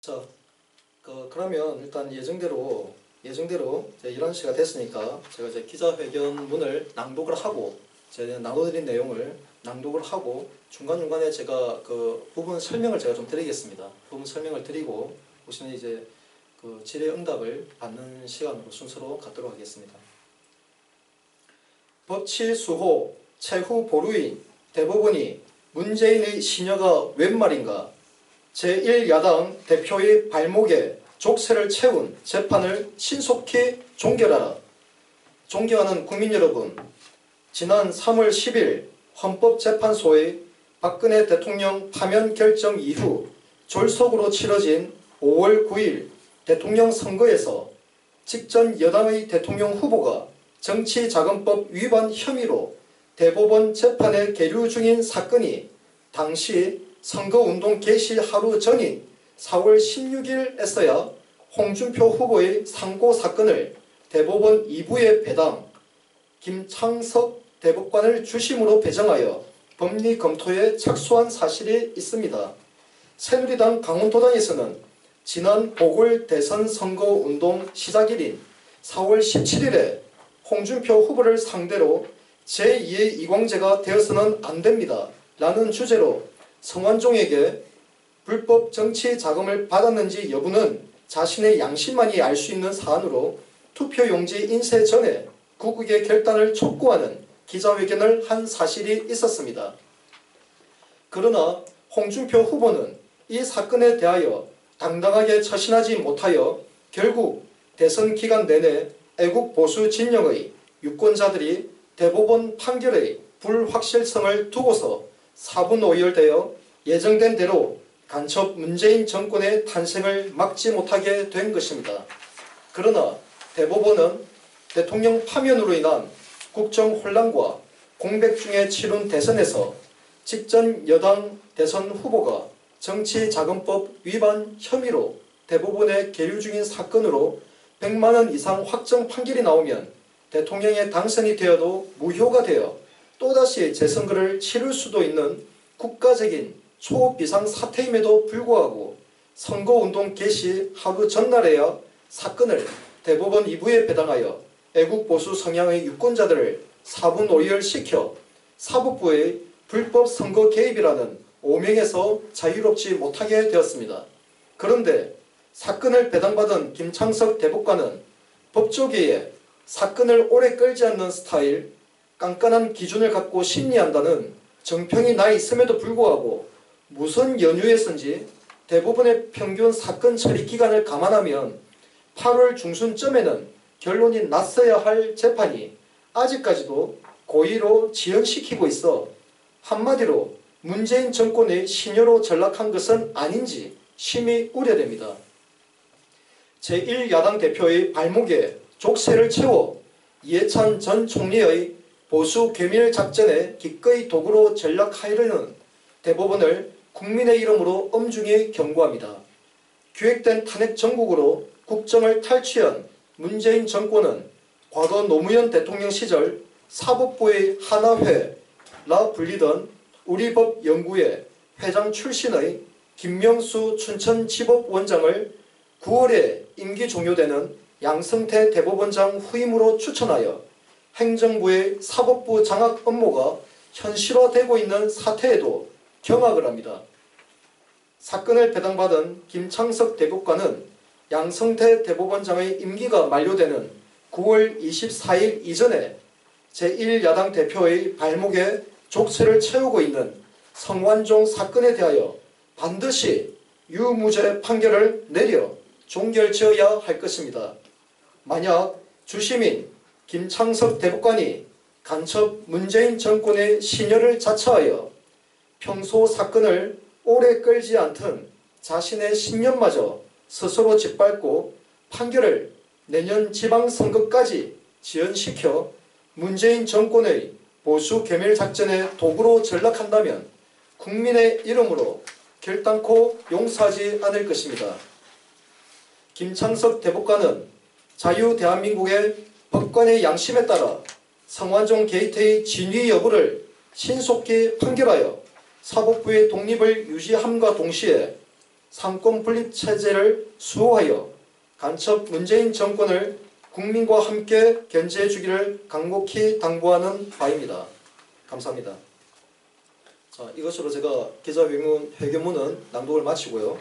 자, 그러면 일단 예정대로 이제 11시가 됐으니까 제가 이제 기자회견문을 낭독을 하고 제가 나눠드린 내용을 낭독을 하고 중간중간에 제가 그 부분 설명을 제가 좀 드리겠습니다. 부분 설명을 드리고 보시면 이제 그 질의응답을 받는 시간으로 순서로 갖도록 하겠습니다. 법치수호 최후 보루인 대법원이 문재인의 시녀가 웬 말인가 제1야당 대표의 발목에 족쇄를 채운 재판을 신속히 종결하라. 존경하는 국민 여러분, 지난 3월 10일 헌법재판소의 박근혜 대통령 파면 결정 이후 졸속으로 치러진 5월 9일 대통령 선거에서 직전 여당의 대통령 후보가 정치자금법 위반 혐의로 대법원 재판에 계류 중인 사건이 당시 선거운동 개시 하루 전인 4월 16일에서야 홍준표 후보의 상고 사건을 대법원 2부에 배당, 김창석 대법관을 주심으로 배정하여 법리 검토에 착수한 사실이 있습니다. 새누리당 강원도당에서는 지난 보궐대선 선거운동 시작일인 4월 17일에 홍준표 후보를 상대로 제2의 이광재가 되어서는 안됩니다. 라는 주제로 성완종에게 불법 정치 자금을 받았는지 여부는 자신의 양심만이 알 수 있는 사안으로 투표용지 인쇄 전에 구국의 결단을 촉구하는 기자회견을 한 사실이 있었습니다. 그러나 홍준표 후보는 이 사건에 대하여 당당하게 처신하지 못하여 결국 대선 기간 내내 애국 보수 진영의 유권자들이 대법원 판결의 불확실성을 두고서 사분오열되어 예정된 대로 간첩 문재인 정권의 탄생을 막지 못하게 된 것입니다. 그러나 대법원은 대통령 파면으로 인한 국정 혼란과 공백 중에 치룬 대선에서 직전 여당 대선 후보가 정치자금법 위반 혐의로 대법원에 계류 중인 사건으로 100만원 이상 확정 판결이 나오면 대통령의 당선이 되어도 무효가 되어 또다시 재선거를 치를 수도 있는 국가적인 초비상 사태임에도 불구하고 선거운동 개시 하루 전날에야 사건을 대법원 2부에 배당하여 애국보수 성향의 유권자들을 사분오열시켜 사법부의 불법 선거 개입이라는 오명에서 자유롭지 못하게 되었습니다. 그런데 사건을 배당받은 김창석 대법관은 법조계에 사건을 오래 끌지 않는 스타일, 깐깐한 기준을 갖고 심리한다는 정평이 나 있음에도 불구하고 무슨 연유에서인지 대법원의 평균 사건 처리 기간을 감안하면 8월 중순쯤에는 결론이 났어야 할 재판이 아직까지도 고의로 지연시키고 있어 한마디로 문재인 정권의 시녀로 전락한 것은 아닌지 심히 우려됩니다. 제1야당 대표의 발목에 족쇄를 채워 이해찬 전 총리의 보수 괴밀 작전에 기꺼이 도구로 전락하려는 대법원을 국민의 이름으로 엄중히 경고합니다. 기획된 탄핵 정국으로 국정을 탈취한 문재인 정권은 과거 노무현 대통령 시절 사법부의 하나회라 불리던 우리법연구회 회장 출신의 김명수 춘천지법원장을 9월에 임기 종료되는 양승태 대법원장 후임으로 추천하여 행정부의 사법부 장악 업무가 현실화되고 있는 사태에도 경악을 합니다. 사건을 배당받은 김창석 대법관은 양승태 대법원장의 임기가 만료되는 9월 24일 이전에 제1야당 대표의 발목에 족쇄를 채우고 있는 성완종 사건에 대하여 반드시 유무죄 판결을 내려 종결지어야 할 것입니다. 만약 주심인 김창석 대법관이 간첩 문재인 정권의 시녀를 자처하여 평소 사건을 오래 끌지 않던 자신의 신념마저 스스로 짓밟고 판결을 내년 지방선거까지 지연시켜 문재인 정권의 보수 괴멸 작전의 도구로 전락한다면 국민의 이름으로 결단코 용서하지 않을 것입니다. 김창석 대법관은 자유대한민국의 법관의 양심에 따라 성완종 게이트의 진위 여부를 신속히 판결하여 사법부의 독립을 유지함과 동시에 상권 분립 체제를 수호하여 간첩 문재인 정권을 국민과 함께 견제해 주기를 간곡히 당부하는 바입니다. 감사합니다. 자, 이것으로 제가 기자회견문은 낭독을 마치고요.